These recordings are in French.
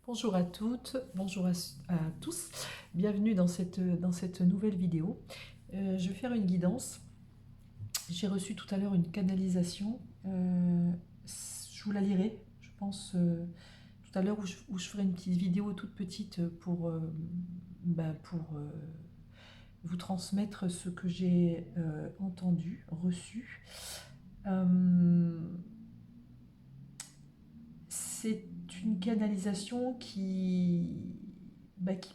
Bonjour à toutes, bonjour à tous, bienvenue dans cette nouvelle vidéo. Je vais faire une guidance. J'ai reçu tout à l'heure une canalisation, je vous la lirai, je pense, tout à l'heure où je ferai une petite vidéo toute petite pour vous transmettre ce que j'ai entendu, reçu. C'est une canalisation qui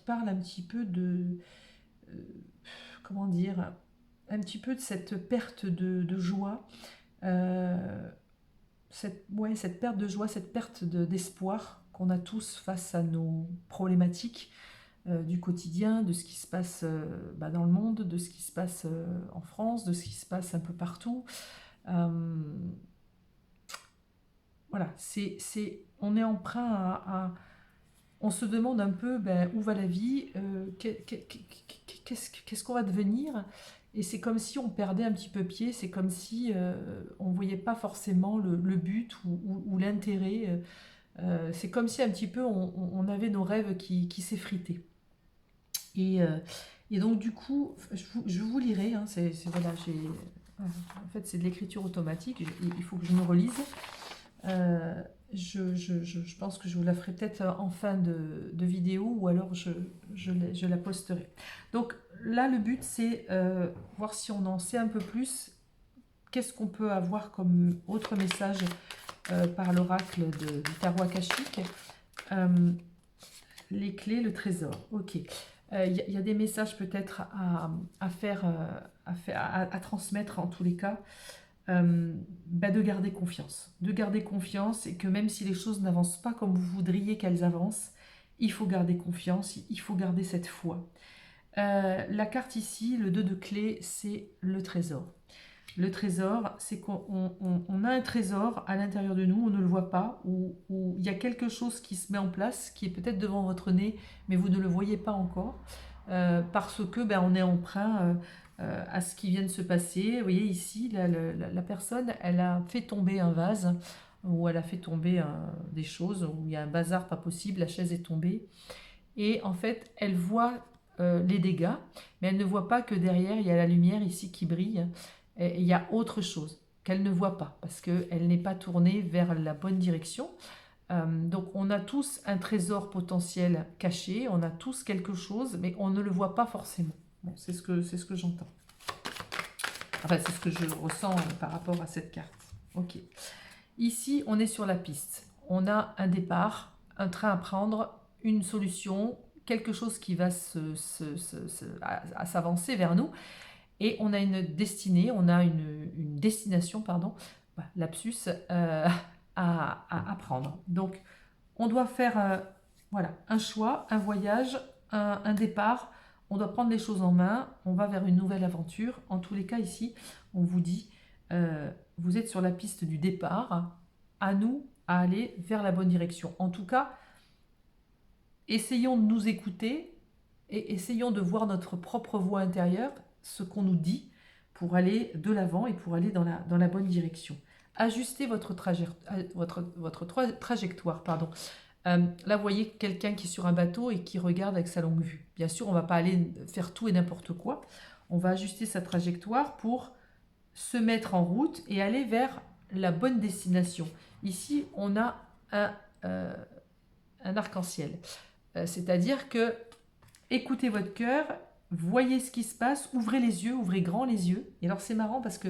parle un petit peu euh, comment dire, un petit peu de cette perte de joie, cette perte de joie, cette perte d'espoir qu'on a tous face à nos problématiques du quotidien, de ce qui se passe dans le monde, de ce qui se passe en France, de ce qui se passe un peu partout. Euh, voilà, on est emprunt on se demande un peu où va la vie, qu'est-ce qu'on va devenir. Et c'est comme si on perdait un petit peu pied, c'est comme si on ne voyait pas forcément le but ou l'intérêt. C'est comme si un petit peu on avait nos rêves qui s'effritaient. Et, euh, et donc du coup, je vous lirai, hein, voilà, en fait c'est de l'écriture automatique, il faut que je me relise. Euh, je pense que je vous la ferai peut-être en fin de vidéo ou alors je la posterai. Donc là, le but, c'est voir si on en sait un peu plus. Qu'est-ce qu'on peut avoir comme autre message par l'oracle du tarot akashique. Euh, les clés, le trésor. Ok. Il y a des messages peut-être à faire, à transmettre en tous les cas. De garder confiance. De garder confiance et que même si les choses n'avancent pas comme vous voudriez qu'elles avancent, il faut garder confiance, il faut garder cette foi. La carte ici, le 2 de clé, c'est le trésor. Le trésor, c'est qu'on a un trésor à l'intérieur de nous, on ne le voit pas, ou il y a quelque chose qui se met en place, qui est peut-être devant votre nez, mais vous ne le voyez pas encore, parce que on est emprunt à ce qui vient de se passer. Vous voyez ici, la personne, elle a fait tomber un vase, ou elle a fait tomber des choses, où il y a un bazar pas possible, la chaise est tombée, et en fait, elle voit les dégâts, mais elle ne voit pas que derrière, il y a la lumière ici qui brille, et il y a autre chose qu'elle ne voit pas, parce qu'elle n'est pas tournée vers la bonne direction. Donc on a tous un trésor potentiel caché, on a tous quelque chose, mais on ne le voit pas forcément. Bon, c'est ce que j'entends. Enfin, c'est ce que je ressens par rapport à cette carte. Ok. Ici, on est sur la piste. On a un départ, un train à prendre, une solution, quelque chose qui va s'avancer vers nous. Et on a une destinée, on a une destination, pardon, lapsus, à prendre. Donc, on doit faire voilà, un choix, un voyage, un départ. On doit prendre les choses en main. On va vers une nouvelle aventure. En tous les cas, ici, on vous dit, vous êtes sur la piste du départ. À nous à aller vers la bonne direction. En tout cas, essayons de nous écouter et essayons de voir notre propre voix intérieure, ce qu'on nous dit, pour aller de l'avant et pour aller dans la bonne direction. Ajustez votre trajectoire. Pardon. Là, vous voyez quelqu'un qui est sur un bateau et qui regarde avec sa longue vue. Bien sûr, on ne va pas aller faire tout et n'importe quoi. On va ajuster sa trajectoire pour se mettre en route et aller vers la bonne destination. Ici, on a euh, un arc-en-ciel. C'est-à-dire que écoutez votre cœur, voyez ce qui se passe, ouvrez les yeux, ouvrez grand les yeux. Et alors c'est marrant parce que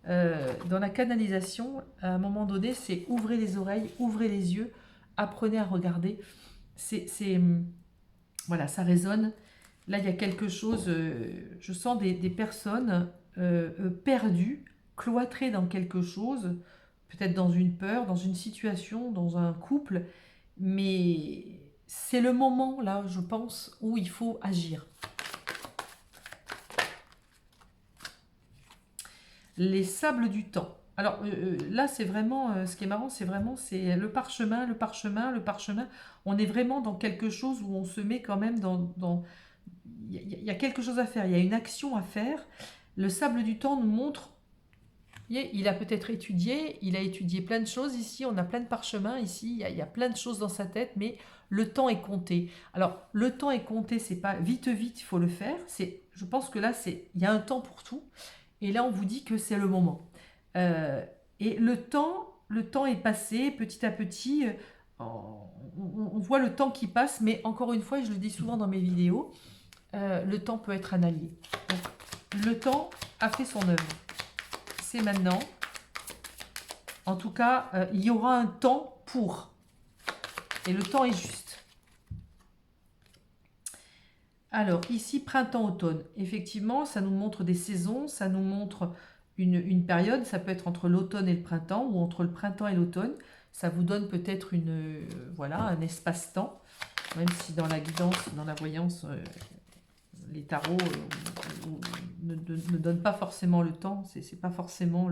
dans la canalisation, à un moment donné, c'est ouvrez les oreilles, ouvrez les yeux, apprenez à regarder. Voilà, ça résonne. Là, il y a quelque chose, je sens des personnes perdues, cloîtrées dans quelque chose, peut-être dans une peur, dans une situation, dans un couple, mais c'est le moment, là, je pense, où il faut agir. Les sables du temps. Alors là, c'est vraiment, ce qui est marrant, c'est le parchemin, le parchemin, le parchemin. On est vraiment dans quelque chose où on se met quand même il y a quelque chose à faire, il y a une action à faire. Le sable du temps nous montre Vous voyez, il a peut-être étudié, il a étudié plein de choses ici, on a plein de parchemins ici, il y a plein de choses dans sa tête, mais le temps est compté. Alors, le temps est compté, c'est pas vite, vite, il faut le faire. Je pense que là, il y a un temps pour tout. Et là, on vous dit que c'est le moment. Euh, et le temps est passé petit à petit. On voit le temps qui passe, mais encore une fois, et je le dis souvent dans mes vidéos, le temps peut être un allié. Donc, le temps a fait son œuvre. C'est maintenant. En tout cas, il y aura un temps pour. Et le temps est juste. Alors, ici, printemps-automne. Effectivement, ça nous montre des saisons, ça nous montre une période. Ça peut être entre l'automne et le printemps ou entre le printemps et l'automne. Ça vous donne peut-être voilà, un espace-temps. Même si dans la guidance, dans la voyance, les tarots ne donnent pas forcément le temps. C'est pas forcément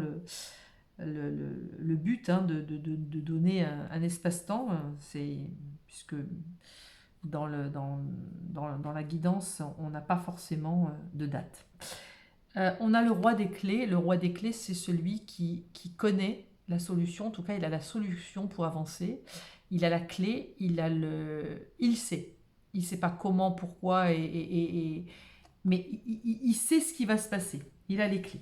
le but hein, de donner un espace-temps. Puisque dans la guidance, on n'a pas forcément de date. On a le roi des clés. Le roi des clés, c'est celui qui connaît la solution. En tout cas, il a la solution pour avancer. Il a la clé, il sait. Il ne sait pas comment, pourquoi, mais il sait ce qui va se passer. Il a les clés.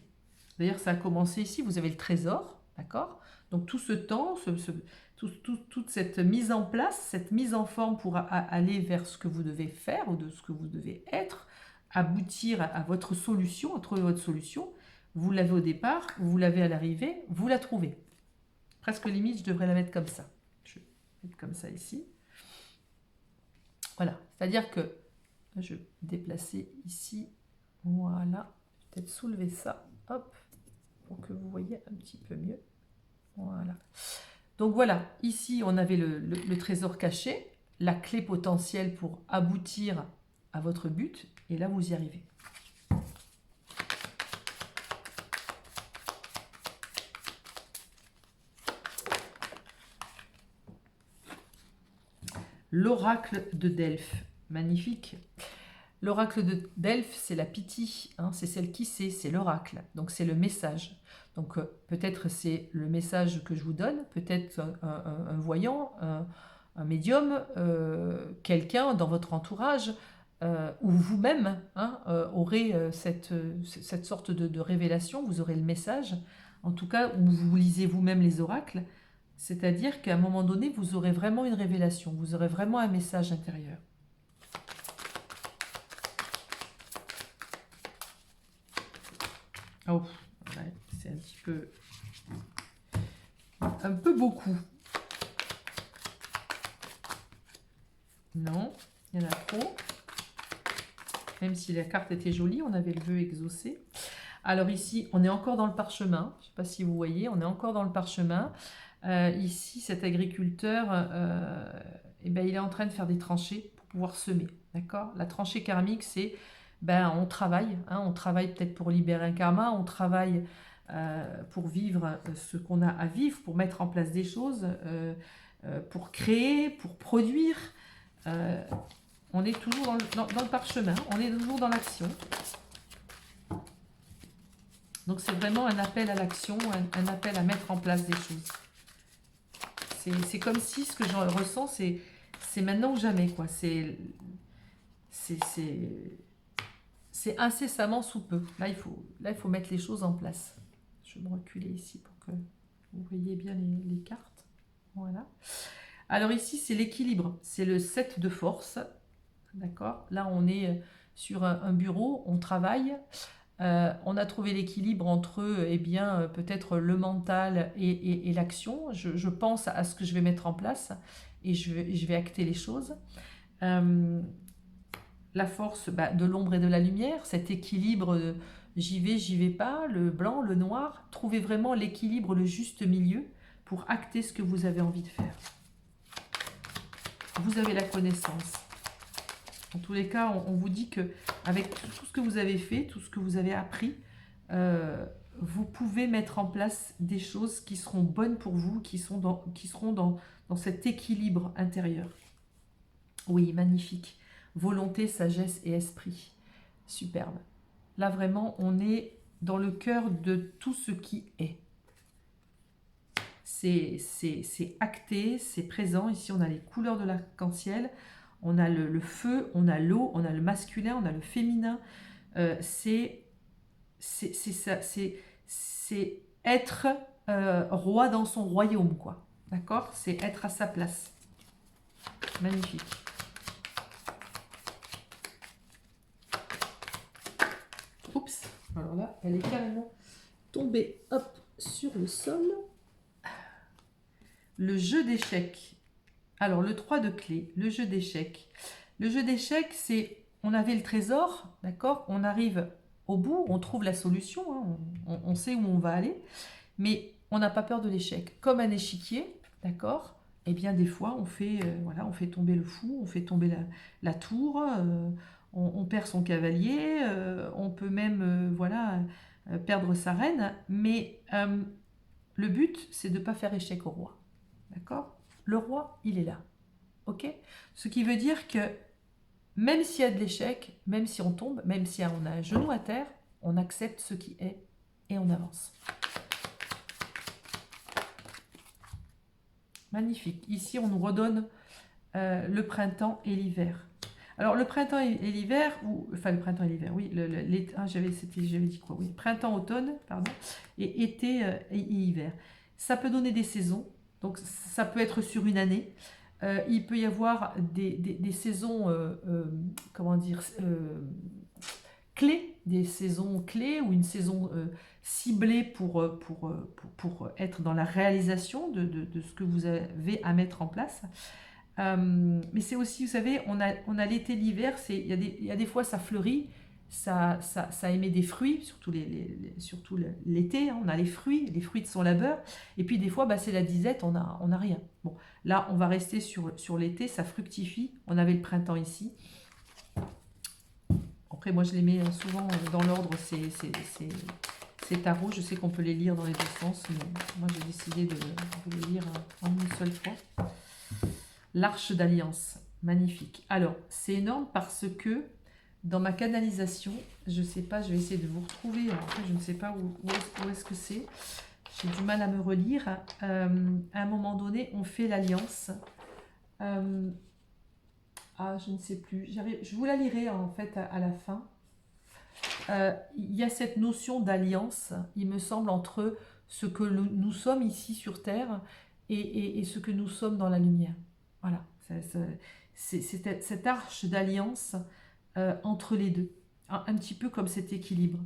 D'ailleurs, ça a commencé ici. Vous avez le trésor, d'accord? Donc tout ce temps, toute cette mise en place, cette mise en forme pour aller vers ce que vous devez faire ou de ce que vous devez être, aboutir à votre solution, à trouver votre solution. Vous l'avez au départ, vous l'avez à l'arrivée, vous la trouvez. Presque limite, je devrais la mettre comme ça. Je vais mettre comme ça ici. Voilà, c'est-à-dire que je vais déplacer ici. Voilà, peut-être soulever ça, hop, pour que vous voyez un petit peu mieux. Voilà. Donc voilà, ici on avait le trésor caché, la clé potentielle pour aboutir à votre but, et là vous y arrivez. L'oracle de Delphes, magnifique. L'oracle de Delphes, c'est la Pythie, hein, c'est celle qui sait, c'est l'oracle, donc c'est le message. Donc peut-être c'est le message que je vous donne, peut-être un voyant, un médium, quelqu'un dans votre entourage, ou vous-même hein, aurez cette sorte de révélation, vous aurez le message, en tout cas, où vous lisez vous-même les oracles, c'est-à-dire qu'à un moment donné, vous aurez vraiment une révélation, vous aurez vraiment un message intérieur. Oh, ouais, c'est un peu beaucoup. Non, il y en a trop. Même si la carte était jolie, on avait le vœu exaucé. Alors ici, on est encore dans le parchemin. Je ne sais pas si vous voyez, on est encore dans le parchemin. Ici, cet agriculteur, eh ben, il est en train de faire des tranchées pour pouvoir semer. D'accord? La tranchée karmique, c'est on travaille. Hein, on travaille peut-être pour libérer un karma, on travaille pour vivre ce qu'on a à vivre, pour mettre en place des choses, pour créer, pour produire. On est toujours dans le parchemin, on est toujours dans l'action. Donc c'est vraiment un appel à l'action, un appel à mettre en place des choses. C'est comme si ce que j'en ressens, c'est maintenant ou jamais, quoi. C'est incessamment sous peu. Là, il faut mettre les choses en place. Je vais me reculer ici pour que vous voyez bien les cartes. Voilà. Alors ici, c'est l'équilibre. C'est le 7 de force. D'accord? Là, on est sur un bureau, on travaille. On a trouvé l'équilibre entre peut-être le mental et l'action. Je pense à ce que je vais mettre en place et je vais acter les choses. La force de l'ombre et de la lumière, cet équilibre, j'y vais pas, le blanc, le noir. Trouvez vraiment l'équilibre, le juste milieu pour acter ce que vous avez envie de faire. Vous avez la connaissance. En tous les cas, on vous dit que avec tout ce que vous avez fait, tout ce que vous avez appris, vous pouvez mettre en place des choses qui seront bonnes pour vous, qui seront dans cet équilibre intérieur. Oui, magnifique. Volonté, sagesse et esprit. Superbe. Là, vraiment, on est dans le cœur de tout ce qui est. C'est acté, c'est présent. Ici, on a les couleurs de l'arc-en-ciel, on a le feu, on a l'eau, on a le masculin, on a le féminin. C'est être roi dans son royaume, quoi. D'accord? C'est être à sa place. Magnifique. Oups, alors là, elle est carrément tombée, hop, sur le sol. Le jeu d'échecs. Alors, le 3 de clé, le jeu d'échecs. Le jeu d'échecs, c'est, on avait le trésor, d'accord? On arrive au bout, on trouve la solution, hein, on sait où on va aller, mais on n'a pas peur de l'échec. Comme un échiquier, d'accord? Eh bien, des fois, on fait, voilà, on fait tomber le fou, on fait tomber la tour, on perd son cavalier, on peut même, voilà, perdre sa reine, mais le but, c'est de ne pas faire échec au roi. D'accord? Le roi, il est là. Ok? Ce qui veut dire que même s'il y a de l'échec, même si on tombe, même si on a un genou à terre, on accepte ce qui est et on avance. Magnifique. Ici, on nous redonne le printemps et l'hiver. Alors, le printemps et l'hiver, enfin le printemps et l'hiver, oui, j'avais dit quoi? Oui, printemps, automne, pardon, et été et hiver. Ça peut donner des saisons, donc ça peut être sur une année. Il peut y avoir des saisons, comment dire, clés, des saisons clés ou une saison ciblée pour être dans la réalisation de ce que vous avez à mettre en place. Mais c'est aussi, vous savez, on a l'été, l'hiver, il y a des fois ça fleurit, ça émet des fruits, surtout l'été, hein, on a les fruits de son labeur, et puis des fois bah, c'est la disette, on a rien. Bon, là on va rester sur l'été, ça fructifie, on avait le printemps ici. Après moi je les mets souvent dans l'ordre, ces tarots, je sais qu'on peut les lire dans les deux sens, mais moi j'ai décidé de les lire en une seule fois. L'Arche d'Alliance, magnifique. Alors, c'est énorme parce que dans ma canalisation, je ne sais pas, je vais essayer de vous retrouver. En fait, je ne sais pas où est-ce que c'est. J'ai du mal à me relire. À un moment donné, on fait l'alliance. Je ne sais plus. Je vous la lirai en fait à la fin. Il y a cette notion d'alliance, il me semble, entre ce que nous sommes ici sur Terre et ce que nous sommes dans la lumière. Voilà, c'est cette arche d'alliance entre les deux, un petit peu comme cet équilibre.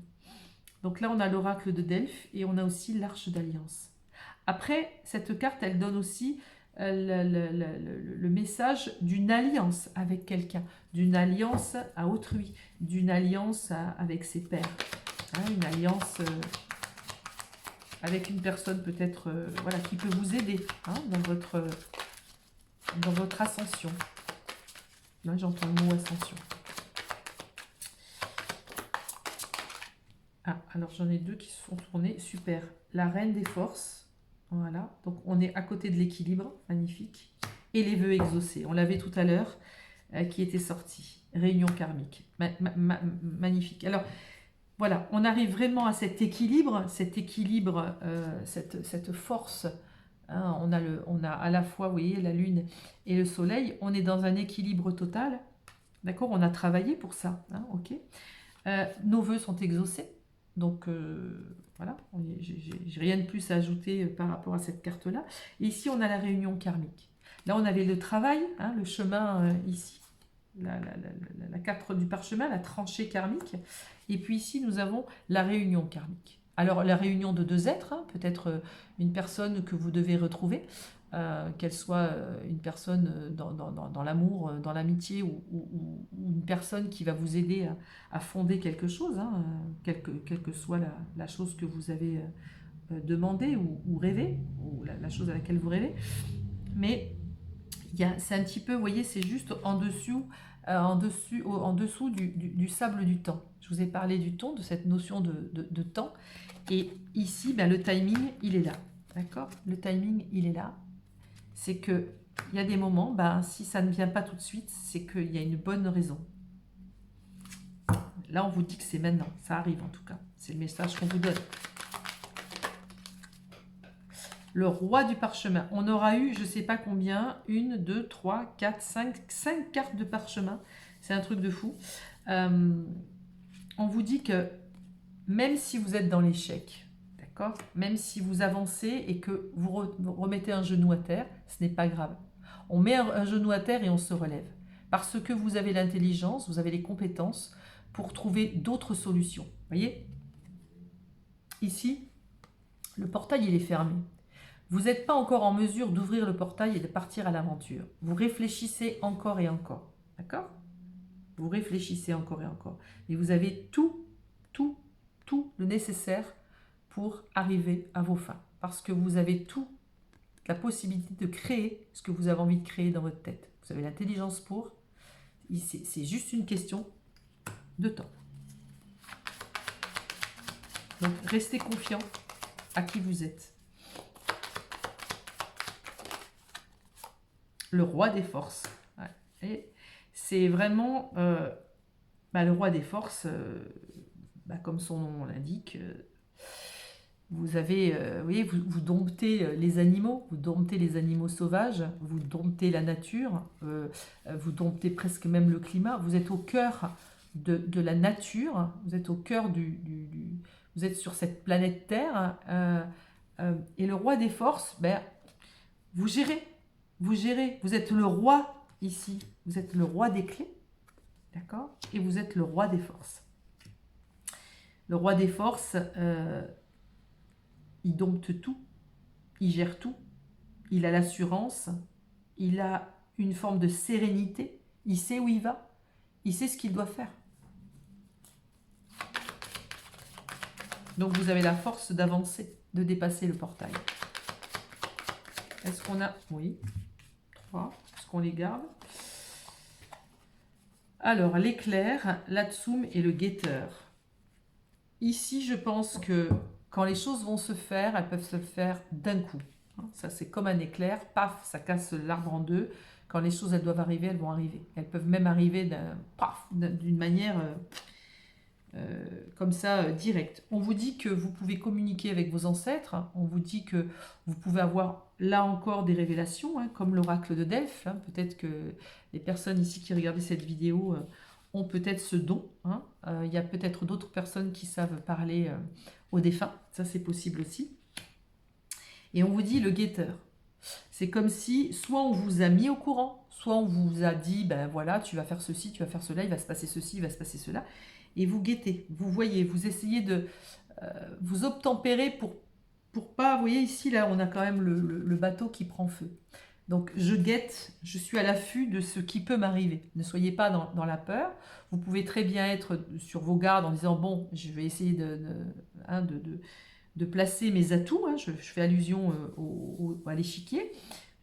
Donc là, on a l'oracle de Delphes et on a aussi l'arche d'alliance. Après, cette carte, elle donne aussi le message d'une alliance avec quelqu'un, d'une alliance à autrui, d'une alliance avec ses pairs, hein, une alliance avec une personne peut-être voilà, qui peut vous aider hein, dans votre ascension. Là, j'entends le mot ascension. Ah, alors j'en ai deux qui se sont tournés, super. La reine des forces. Voilà, donc on est à côté de l'équilibre, magnifique. Et les vœux exaucés, on l'avait tout à l'heure, qui était sorti. Réunion karmique, magnifique. Alors, voilà, on arrive vraiment à cet équilibre, cette force. Hein, on a à la fois, vous voyez, la lune et le soleil. On est dans un équilibre total. D'accord? On a travaillé pour ça, hein, ok. Nos vœux sont exaucés. Donc, voilà, j'ai rien de plus à ajouter par rapport à cette carte-là. Et ici, on a la réunion karmique. Là, on avait le travail, hein, le chemin ici, la carte du parchemin, la tranchée karmique. Et puis ici, nous avons la réunion karmique. Alors, la réunion de deux êtres, hein, peut-être une personne que vous devez retrouver, qu'elle soit une personne dans l'amour, dans l'amitié ou une personne qui va vous aider à fonder quelque chose, hein, quelle que soit la chose que vous avez demandé ou rêvé, ou la chose à laquelle vous rêvez. Mais c'est un petit peu, vous voyez, c'est juste en dessous du sable du temps. Je vous ai parlé du temps, de cette notion de temps. Et ici, ben, le timing, il est là. D'accord? Le timing, il est là. C'est qu'il y a des moments, ben, si ça ne vient pas tout de suite, c'est qu'il y a une bonne raison. Là, on vous dit que c'est maintenant. Ça arrive en tout cas. C'est le message qu'on vous donne. Le roi du parchemin. On aura eu, je ne sais pas combien, 1, 2, 3, 4, 5 cartes de parchemin. C'est un truc de fou. On vous dit que même si vous êtes dans l'échec, d'accord, même si vous avancez et que vous remettez un genou à terre, ce n'est pas grave. On met un genou à terre et on se relève. Parce que vous avez l'intelligence, vous avez les compétences pour trouver d'autres solutions. Vous voyez? Ici, le portail, il est fermé. Vous n'êtes pas encore en mesure d'ouvrir le portail et de partir à l'aventure. Vous réfléchissez encore et encore. D'accord? Vous réfléchissez encore et encore. Et vous avez tout le nécessaire pour arriver à vos fins. Parce que vous avez la possibilité de créer ce que vous avez envie de créer dans votre tête. Vous avez l'intelligence pour. C'est juste une question de temps. Donc, restez confiant à qui vous êtes. Le roi des forces. Ouais. Et c'est vraiment le roi des forces, comme son nom l'indique. Vous avez, vous voyez, vous domptez les animaux, sauvages, vous domptez la nature, vous domptez presque même le climat. Vous êtes au cœur de la nature, vous êtes au cœur vous êtes sur cette planète Terre, et le roi des forces, vous gérez. Vous êtes le roi ici, vous êtes le roi des clés, d'accord? Et vous êtes le roi des forces. Le roi des forces, il dompte tout, il gère tout, il a l'assurance, il a une forme de sérénité, il sait où il va, il sait ce qu'il doit faire. Donc vous avez la force d'avancer, de dépasser le portail. Est-ce qu'on a... Oui. 3. Est-ce qu'on les garde? Alors, l'éclair, l'Atsum et le guetteur. Ici, je pense que quand les choses vont se faire, elles peuvent se faire d'un coup. Ça, c'est comme un éclair. Paf, ça casse l'arbre en deux. Quand les choses, elles doivent arriver, elles vont arriver. Elles peuvent même arriver d'une manière... comme ça, direct. On vous dit que vous pouvez communiquer avec vos ancêtres, on vous dit que vous pouvez avoir là encore des révélations, comme l'oracle de Delphes. Peut-être que les personnes ici qui regardaient cette vidéo ont peut-être ce don. Il y a peut-être d'autres personnes qui savent parler aux défunts, ça c'est possible aussi. Et on vous dit le guetteur. C'est comme si soit on vous a mis au courant, soit on vous a dit, voilà, tu vas faire ceci, tu vas faire cela, il va se passer ceci, il va se passer cela. Et vous guettez, vous voyez, vous essayez de vous obtempérer pour pas... Vous voyez ici, là, on a quand même le bateau qui prend feu. Donc, je guette, je suis à l'affût de ce qui peut m'arriver. Ne soyez pas dans la peur. Vous pouvez très bien être sur vos gardes en disant, bon, je vais essayer de placer mes atouts. Je fais allusion à l'échiquier.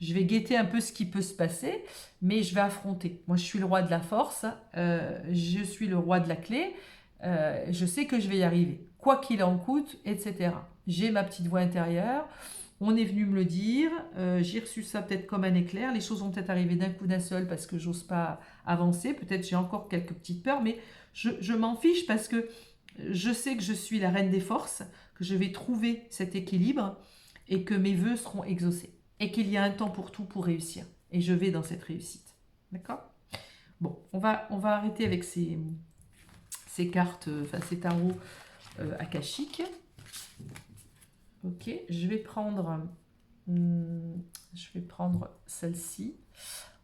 Je vais guetter un peu ce qui peut se passer, mais je vais affronter. Moi, je suis le roi de la force, je suis le roi de la clé, je sais que je vais y arriver, quoi qu'il en coûte, etc. J'ai ma petite voix intérieure, on est venu me le dire, j'ai reçu ça peut-être comme un éclair, les choses vont peut-être arriver d'un coup d'un seul parce que j'ose pas avancer, peut-être j'ai encore quelques petites peurs, mais je m'en fiche parce que je sais que je suis la reine des forces, que je vais trouver cet équilibre et que mes vœux seront exaucés. Et qu'il y a un temps pour tout pour réussir. Et je vais dans cette réussite. D'accord? Bon, on va arrêter avec ces cartes, ces tarots akashiques. Ok, je vais prendre celle-ci.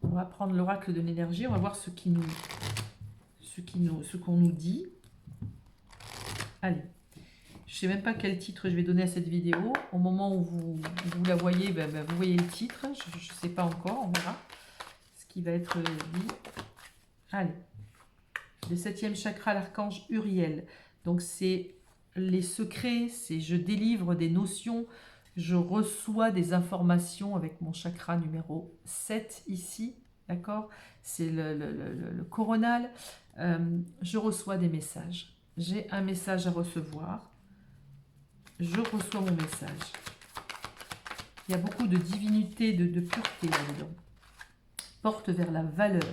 On va prendre l'oracle de l'énergie. On va voir ce qu'on nous dit. Allez. Je ne sais même pas quel titre je vais donner à cette vidéo. Au moment où vous la voyez, vous voyez le titre. Je ne sais pas encore, on verra ce qui va être dit. Allez. Le 7e chakra, l'archange Uriel. Donc, c'est les secrets, c'est je délivre des notions, je reçois des informations avec mon chakra numéro 7 ici. D'accord? C'est le coronal. Je reçois des messages. J'ai un message à recevoir. Je reçois mon message. Il y a beaucoup de divinité, de pureté là-dedans. Porte vers la valeur.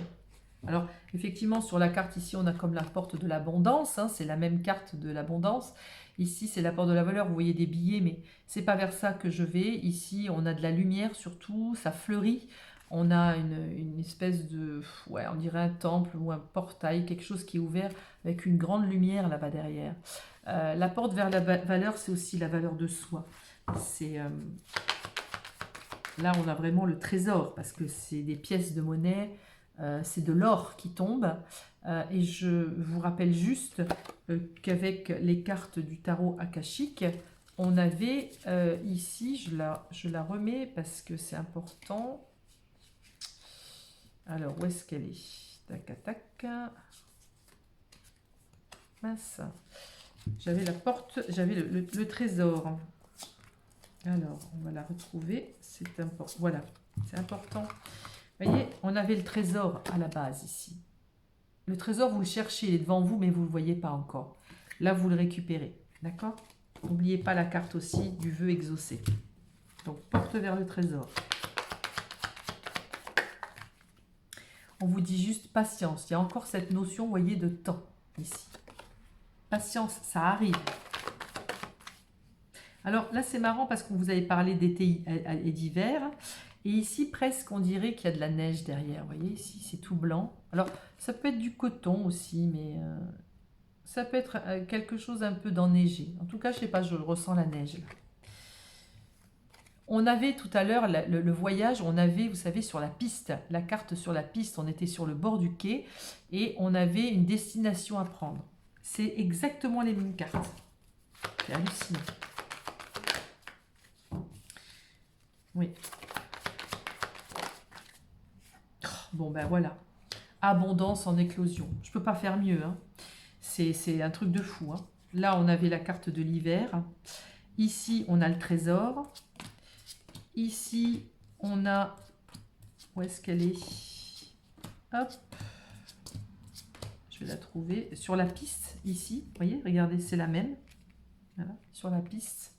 Alors, effectivement, sur la carte ici, on a comme la porte de l'abondance, hein, c'est la même carte de l'abondance. Ici, c'est la porte de la valeur, vous voyez des billets, mais c'est pas vers ça que je vais. Ici, on a de la lumière surtout, ça fleurit. On a une espèce de, ouais, on dirait un temple ou un portail, quelque chose qui est ouvert avec une grande lumière là-bas derrière. La porte vers la valeur, c'est aussi la valeur de soi. C'est là, on a vraiment le trésor parce que c'est des pièces de monnaie, c'est de l'or qui tombe. Et je vous rappelle juste qu'avec les cartes du tarot akashique, on avait ici, je la remets parce que c'est important. Alors, où est-ce qu'elle est? Tac, tac. Mince. J'avais la porte, j'avais le trésor. Alors, on va la retrouver. C'est important. Voilà, c'est important. Vous voyez, on avait le trésor à la base ici. Le trésor, vous le cherchez, il est devant vous, mais vous ne le voyez pas encore. Là, vous le récupérez. D'accord? N'oubliez pas la carte aussi du vœu exaucé. Donc, porte vers le trésor. On vous dit juste patience. Il y a encore cette notion, vous voyez, de temps ici. Patience, ça arrive. Alors là, c'est marrant parce qu'on vous avait parlé d'été et d'hiver. Et ici, presque, on dirait qu'il y a de la neige derrière. Vous voyez, ici, c'est tout blanc. Alors, ça peut être du coton aussi, mais ça peut être quelque chose un peu d'enneigé. En tout cas, je ne sais pas, je ressens la neige. Là. On avait tout à l'heure le voyage, on avait, vous savez, sur la piste, la carte sur la piste, on était sur le bord du quai et on avait une destination à prendre. C'est exactement les mêmes cartes. C'est hallucinant. Oui. Bon, ben voilà. Abondance en éclosion. Je ne peux pas faire mieux. Hein. C'est un truc de fou. Hein. Là, on avait la carte de l'hiver. Ici, on a le trésor. Ici, on a... Où est-ce qu'elle est? Hop. Je vais la trouver. Sur la piste, ici. Vous voyez, regardez, c'est la même. Voilà, sur la piste.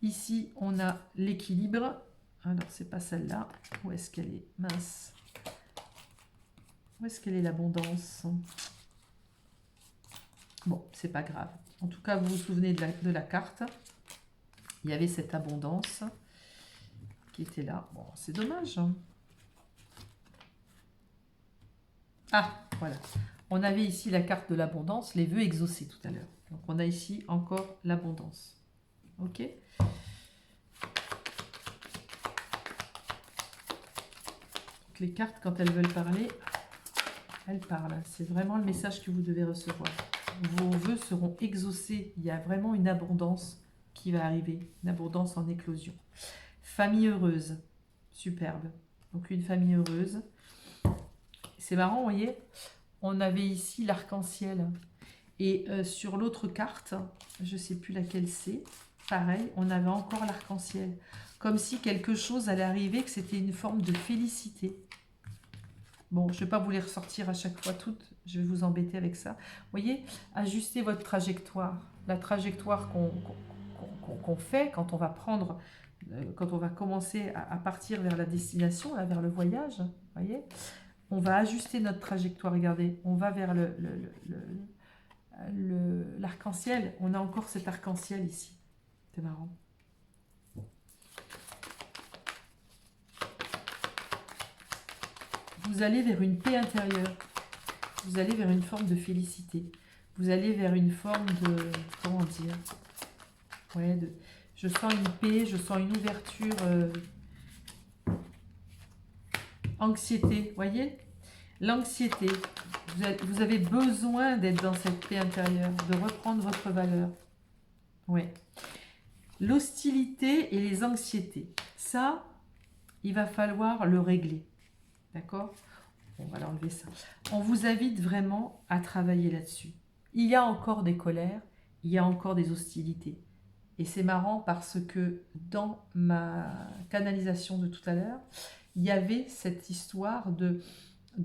Ici, on a l'équilibre. Alors, c'est pas celle-là. Où est-ce qu'elle est? Mince. Où est-ce qu'elle est l'abondance? Bon, c'est pas grave. En tout cas, vous vous souvenez de la carte. Il y avait cette abondance qui était là. Bon, c'est dommage. Hein. Ah, voilà. On avait ici la carte de l'abondance, les vœux exaucés tout à l'heure. Donc, on a ici encore l'abondance. OK? Donc, les cartes, quand elles veulent parler, elles parlent. C'est vraiment le message que vous devez recevoir. Vos vœux seront exaucés. Il y a vraiment une abondance qui va arriver. Une abondance en éclosion. Famille heureuse. Superbe. Donc, une famille heureuse. C'est marrant, vous voyez, on avait ici l'arc-en-ciel. Et sur l'autre carte, je ne sais plus laquelle c'est, pareil, on avait encore l'arc-en-ciel. Comme si quelque chose allait arriver, que c'était une forme de félicité. Bon, je ne vais pas vous les ressortir à chaque fois toutes, je vais vous embêter avec ça. Vous voyez, ajustez votre trajectoire. La trajectoire qu'on fait quand on va prendre, quand on va commencer à partir vers la destination, là, vers le voyage, vous voyez, on va ajuster notre trajectoire. Regardez, on va vers l'arc-en-ciel. On a encore cet arc-en-ciel ici. C'est marrant. Vous allez vers une paix intérieure. Vous allez vers une forme de félicité. Vous allez vers une forme de... Comment dire? Ouais, je sens une paix, je sens une ouverture... Anxiété, voyez? L'anxiété. Vous avez besoin d'être dans cette paix intérieure, de reprendre votre valeur. Ouais. L'hostilité et les anxiétés. Ça, il va falloir le régler. D'accord? On va l'enlever ça. On vous invite vraiment à travailler là-dessus. Il y a encore des colères, il y a encore des hostilités. Et c'est marrant parce que dans ma canalisation de tout à l'heure, il y avait cette histoire de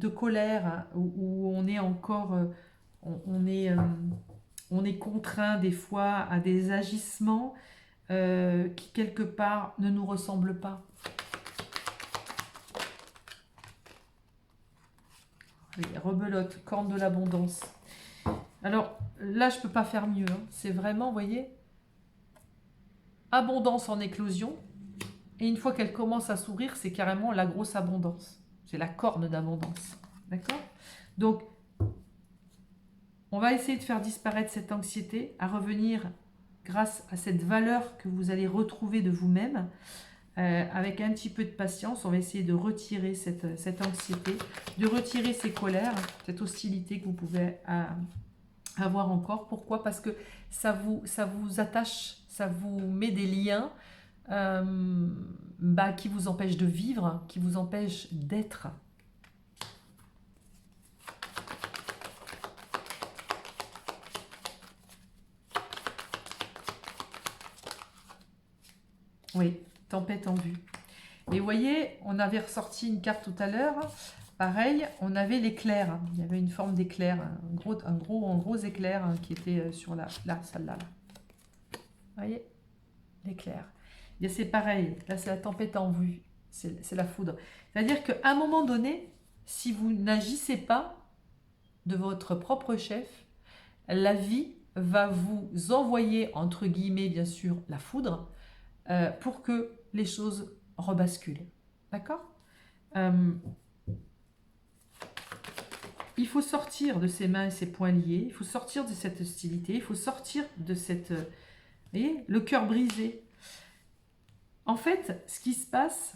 colère hein, où on est encore, on est contraint des fois à des agissements qui quelque part ne nous ressemblent pas. Allez, rebelote, corne de l'abondance. Alors là, je ne peux pas faire mieux. Hein. C'est vraiment, vous voyez, abondance en éclosion. Et une fois qu'elle commence à s'ouvrir, c'est carrément la grosse abondance. C'est la corne d'abondance. D'accord? Donc, on va essayer de faire disparaître cette anxiété, à revenir grâce à cette valeur que vous allez retrouver de vous-même. Avec un petit peu de patience, on va essayer de retirer cette anxiété, de retirer ces colères, cette hostilité que vous pouvez avoir encore. Pourquoi? Parce que ça vous attache, ça vous met des liens qui vous empêchent de vivre, qui vous empêchent d'être. Oui, tempête en vue. Et vous voyez, on avait ressorti une carte tout à l'heure. Pareil, on avait l'éclair. Il y avait une forme d'éclair, un gros éclair qui était sur celle-là. Vous voyez, l'éclair. C'est pareil, là c'est la tempête en vue, c'est la foudre. C'est-à-dire qu'à un moment donné, si vous n'agissez pas de votre propre chef, la vie va vous envoyer, entre guillemets bien sûr, la foudre, pour que les choses rebasculent. D'accord? Il faut sortir de ses mains et ses poings liés, il faut sortir de cette hostilité, il faut sortir de cette... Vous voyez, le cœur brisé. En fait, ce qui se passe,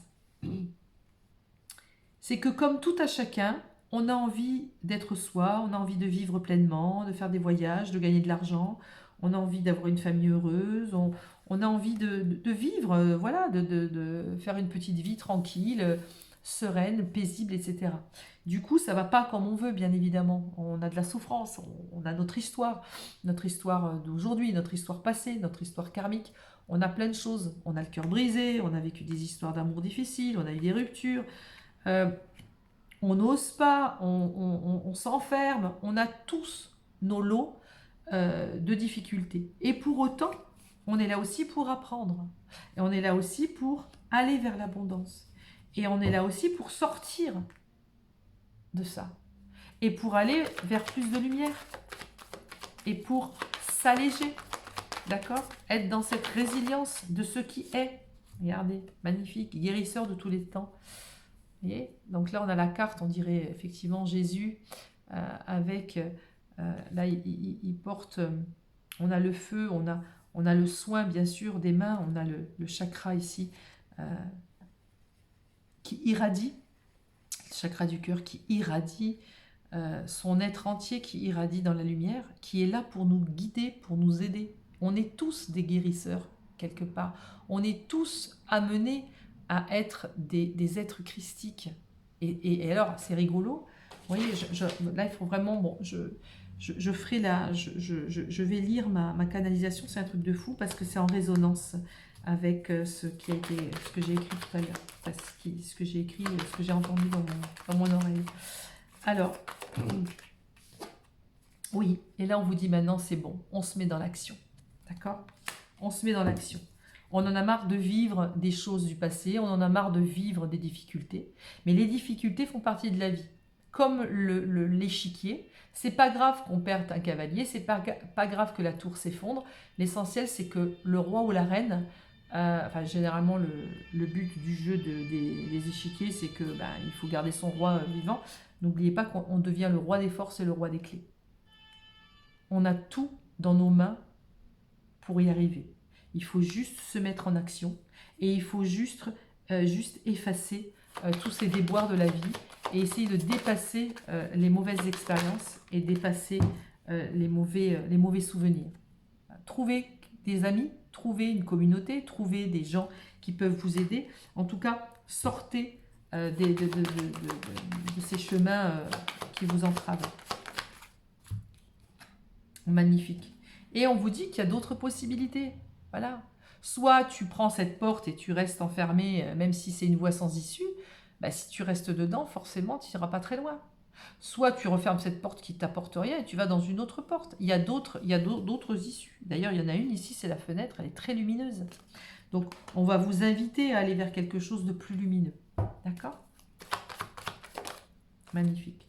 c'est que comme tout à chacun, on a envie d'être soi, on a envie de vivre pleinement, de faire des voyages, de gagner de l'argent, on a envie d'avoir une famille heureuse, on a envie de vivre, voilà, de faire une petite vie tranquille, sereine, paisible, etc. Du coup, ça ne va pas comme on veut, bien évidemment. On a de la souffrance, on a notre histoire d'aujourd'hui, notre histoire passée, notre histoire karmique. On a plein de choses. On a le cœur brisé, on a vécu des histoires d'amour difficiles, on a eu des ruptures. On n'ose pas, on s'enferme. On a tous nos lots de difficultés. Et pour autant, on est là aussi pour apprendre. Et on est là aussi pour aller vers l'abondance. Et on est là aussi pour sortir de ça. Et pour aller vers plus de lumière. Et pour s'alléger. D'accord? Être dans cette résilience de ce qui est. Regardez, magnifique, guérisseur de tous les temps. Vous voyez? Donc là, on a la carte, on dirait effectivement Jésus avec... là, il porte... on a le feu, on a le soin, bien sûr, des mains. On a le chakra ici qui irradie. Le chakra du cœur qui irradie. Son être entier qui irradie dans la lumière, qui est là pour nous guider, pour nous aider. On est tous des guérisseurs, quelque part. On est tous amenés à être des êtres christiques. Et alors, c'est rigolo. Vous voyez, là, il faut vraiment... Bon, je ferai je vais lire ma canalisation. C'est un truc de fou parce que c'est en résonance avec ce que j'ai écrit tout à l'heure. Ce que j'ai écrit, ce que j'ai entendu dans mon oreille. Alors, oui, et là on vous dit maintenant c'est bon, on se met dans l'action, d'accord? On se met dans l'action. On en a marre de vivre des choses du passé, on en a marre de vivre des difficultés, mais les difficultés font partie de la vie. Comme l'échiquier, c'est pas grave qu'on perde un cavalier, c'est pas grave que la tour s'effondre, l'essentiel c'est que le roi ou la reine, généralement le but du jeu des échiquiers c'est que il faut garder son roi vivant. N'oubliez pas qu'on devient le roi des forces et le roi des clés. On a tout dans nos mains pour y arriver. Il faut juste se mettre en action et il faut juste effacer tous ces déboires de la vie et essayer de dépasser les mauvaises expériences et dépasser les mauvais souvenirs. Trouvez des amis, trouvez une communauté, trouvez des gens qui peuvent vous aider. En tout cas, sortez de ces chemins qui vous entravent. Magnifique. Et on vous dit qu'il y a d'autres possibilités. Voilà. Soit tu prends cette porte et tu restes enfermé, même si c'est une voie sans issue. Si tu restes dedans, forcément, tu n'iras pas très loin. Soit tu refermes cette porte qui ne t'apporte rien et tu vas dans une autre porte. Il y a d'autres issues. D'ailleurs, il y en a une ici, c'est la fenêtre, elle est très lumineuse. Donc, on va vous inviter à aller vers quelque chose de plus lumineux. D'accord? Magnifique.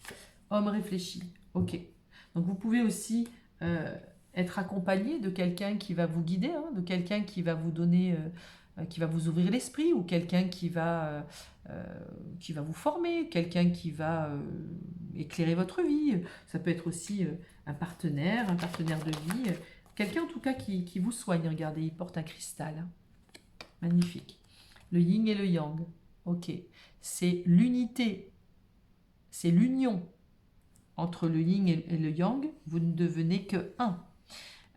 Homme réfléchi. Ok. Donc vous pouvez aussi être accompagné de quelqu'un qui va vous guider, hein, de quelqu'un qui va vous donner, qui va vous ouvrir l'esprit, ou quelqu'un euh, qui va vous former, quelqu'un qui va éclairer votre vie. Ça peut être aussi un partenaire de vie, quelqu'un en tout cas qui vous soigne. Regardez, il porte un cristal, hein. Magnifique. Le yin et le yang. Ok. C'est l'unité, c'est l'union entre le yin et le yang. Vous ne devenez que un.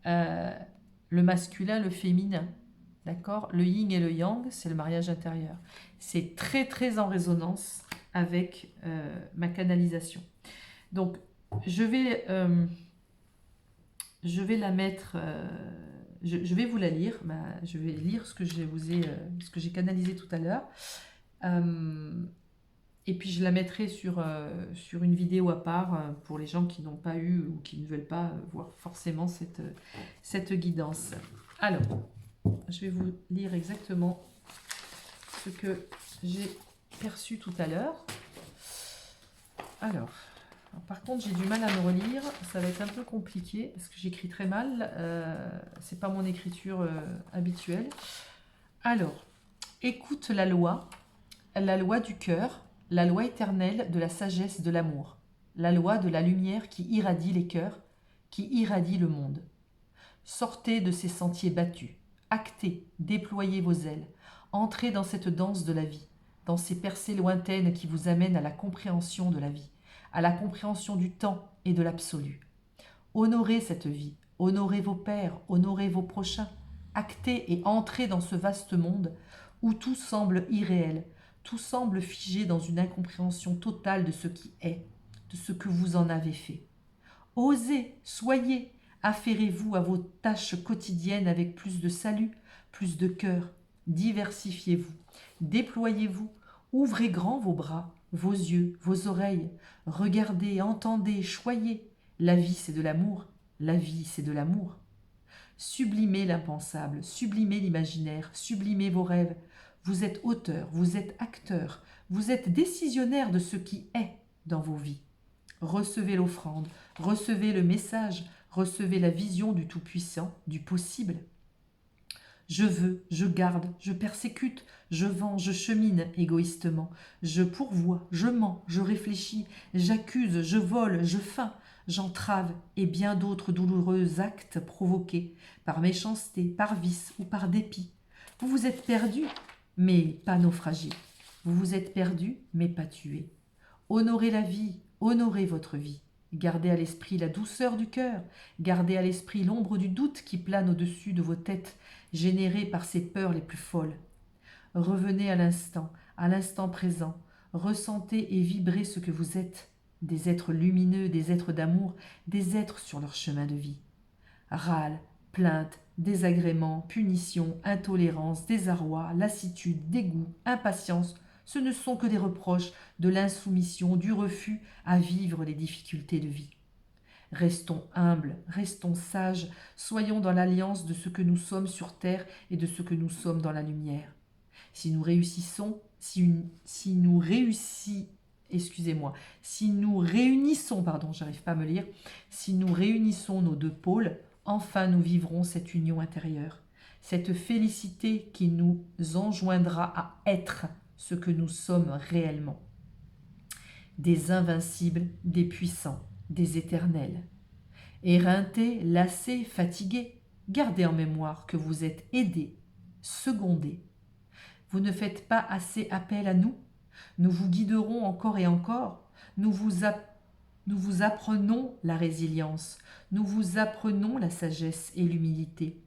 Le masculin, le féminin. D'accord? Le yin et le yang, c'est le mariage intérieur. C'est très très en résonance avec ma canalisation. Donc, je vais la mettre, je vais vous la lire. Je vais lire ce que ce que j'ai canalisé tout à l'heure. Et puis je la mettrai sur une vidéo à part pour les gens qui n'ont pas eu ou qui ne veulent pas voir forcément cette guidance. Alors, je vais vous lire exactement ce que j'ai perçu tout à l'heure. Alors, par contre, j'ai du mal à me relire. Ça va être un peu compliqué parce que j'écris très mal. C'est pas mon écriture habituelle. Alors, écoute la loi du cœur, la loi éternelle de la sagesse de l'amour, la loi de la lumière qui irradie les cœurs, qui irradie le monde. Sortez de ces sentiers battus, actez, déployez vos ailes, entrez dans cette danse de la vie, dans ces percées lointaines qui vous amènent à la compréhension de la vie, à la compréhension du temps et de l'absolu. Honorez cette vie, honorez vos pères, honorez vos prochains, actez et entrez dans ce vaste monde où tout semble irréel, tout semble figé dans une incompréhension totale de ce qui est, de ce que vous en avez fait. Osez, soyez, affairez-vous à vos tâches quotidiennes avec plus de salut, plus de cœur. Diversifiez-vous, déployez-vous, ouvrez grand vos bras, vos yeux, vos oreilles. Regardez, entendez, choyez. La vie, c'est de l'amour. La vie, c'est de l'amour. Sublimez l'impensable, sublimez l'imaginaire, sublimez vos rêves. Vous êtes auteur, vous êtes acteur, vous êtes décisionnaire de ce qui est dans vos vies. Recevez l'offrande, recevez le message, recevez la vision du Tout-Puissant, du possible. Je veux, je garde, je persécute, je vends, je chemine égoïstement, je pourvois, je mens, je réfléchis, j'accuse, je vole, je feins, j'entrave et bien d'autres douloureux actes provoqués par méchanceté, par vice ou par dépit. Vous vous êtes perdu, mais pas naufragé. Vous vous êtes perdu, mais pas tué. Honorez la vie, honorez votre vie. Gardez à l'esprit la douceur du cœur, gardez à l'esprit l'ombre du doute qui plane au-dessus de vos têtes, générée par ces peurs les plus folles. Revenez à l'instant présent, ressentez et vibrez ce que vous êtes, des êtres lumineux, des êtres d'amour, des êtres sur leur chemin de vie. Râles, plaintes, désagréments, punitions, intolérance, désarroi, lassitude, dégoût, impatience, ce ne sont que des reproches, de l'insoumission, du refus à vivre les difficultés de vie. Restons humbles, restons sages, soyons dans l'alliance de ce que nous sommes sur terre et de ce que nous sommes dans la lumière. Si nous réussissons, si nous réunissons, j'arrive pas à me lire, si nous réunissons nos deux pôles, enfin nous vivrons cette union intérieure, cette félicité qui nous enjoindra à être ce que nous sommes réellement. Des invincibles, des puissants, des éternels. Éreintés, lassés, fatigués, gardez en mémoire que vous êtes aidés, secondés. Vous ne faites pas assez appel à nous. Nous vous guiderons encore et encore. Nous vous apprenons la résilience. Nous vous apprenons la sagesse et l'humilité.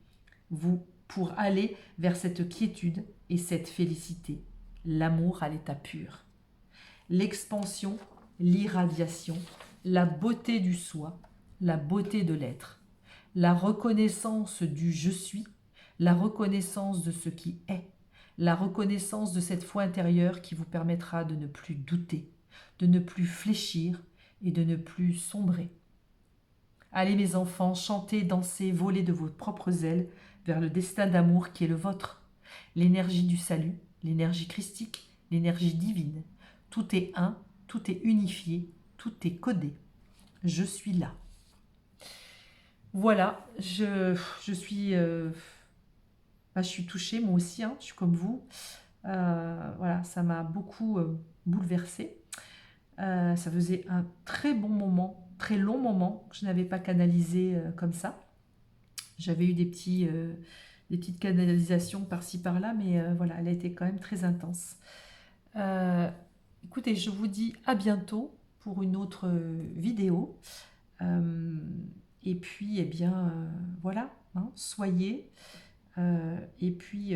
Vous, pour aller vers cette quiétude et cette félicité. L'amour à l'état pur. L'expansion, l'irradiation, la beauté du soi, la beauté de l'être. La reconnaissance du « je suis », la reconnaissance de ce qui est, la reconnaissance de cette foi intérieure qui vous permettra de ne plus douter, de ne plus fléchir et de ne plus sombrer. Allez mes enfants, chantez, dansez, volez de vos propres ailes vers le destin d'amour qui est le vôtre. L'énergie du salut, l'énergie christique, l'énergie divine. Tout est un, tout est unifié, tout est codé. Je suis là. Voilà, je suis, je suis touchée, moi aussi, hein, je suis comme vous. Voilà, ça m'a beaucoup bouleversée. Ça faisait un très bon moment, très long moment que je n'avais pas canalisé comme ça. J'avais eu des petites canalisations par-ci par-là, mais voilà, elle a été quand même très intense. Euh, Écoutez, je vous dis à bientôt pour une autre vidéo. Euh, et puis, eh bien, voilà, hein, soyez. Et puis,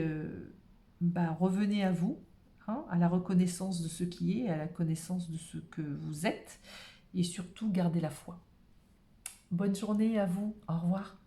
revenez à vous, hein, à la reconnaissance de ce qui est, à la connaissance de ce que vous êtes. Et surtout, gardez la foi. Bonne journée à vous. Au revoir.